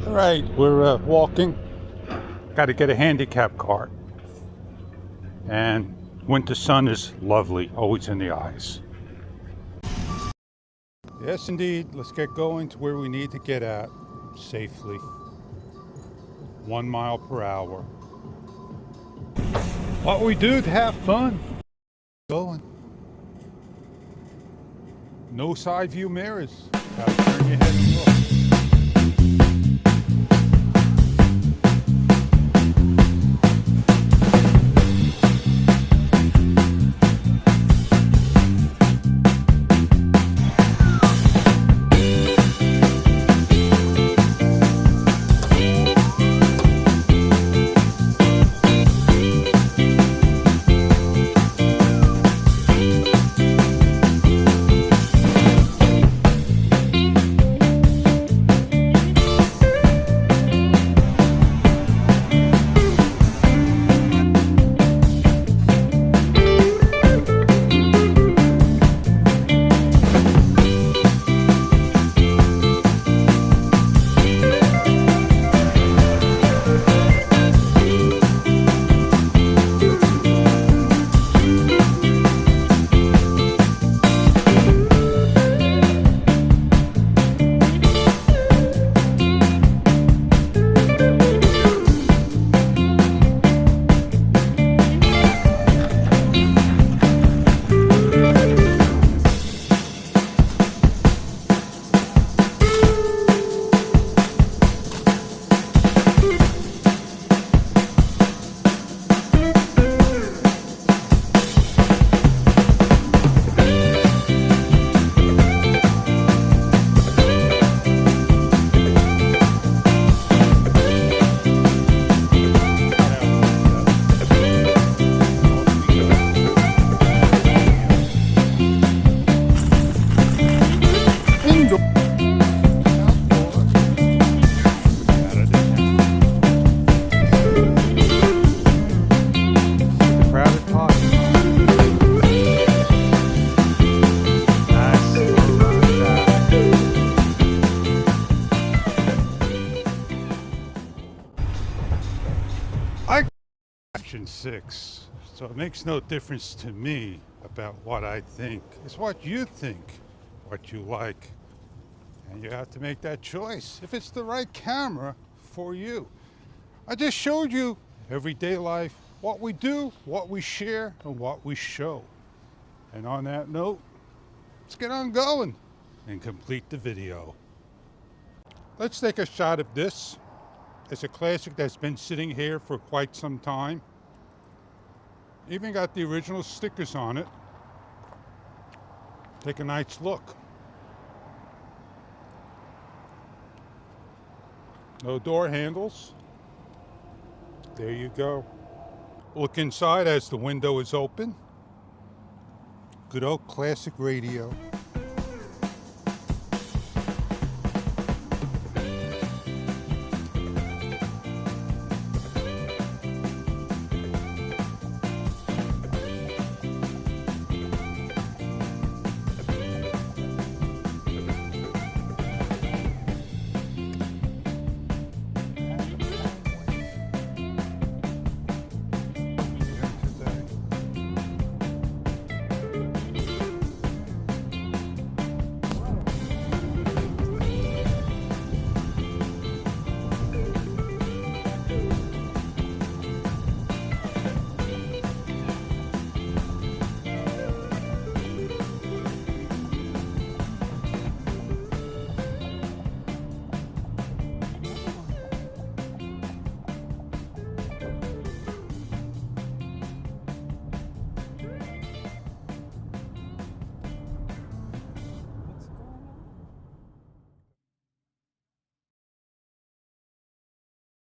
All right, we're walking. Got to get a handicap cart. And winter sun is lovely, always in the eyes. Yes, indeed. Let's get going to where we need to get at safely. 1 mile per hour. What we do to have fun. Going. No side view mirrors. Gotta turn your head and look. Action 6, so it makes no difference to me about what I think. It's what you think, what you like, and you have to make that choice if it's the right camera for you. I just showed you everyday life, what we do, what we share, and what we show. And on that note, let's get on going and complete the video. Let's take a shot of this. It's a classic that's been sitting here for quite some time. Even got the original stickers on it. Take a nice look. No door handles. There you go. Look inside as the window is open. Good old classic radio.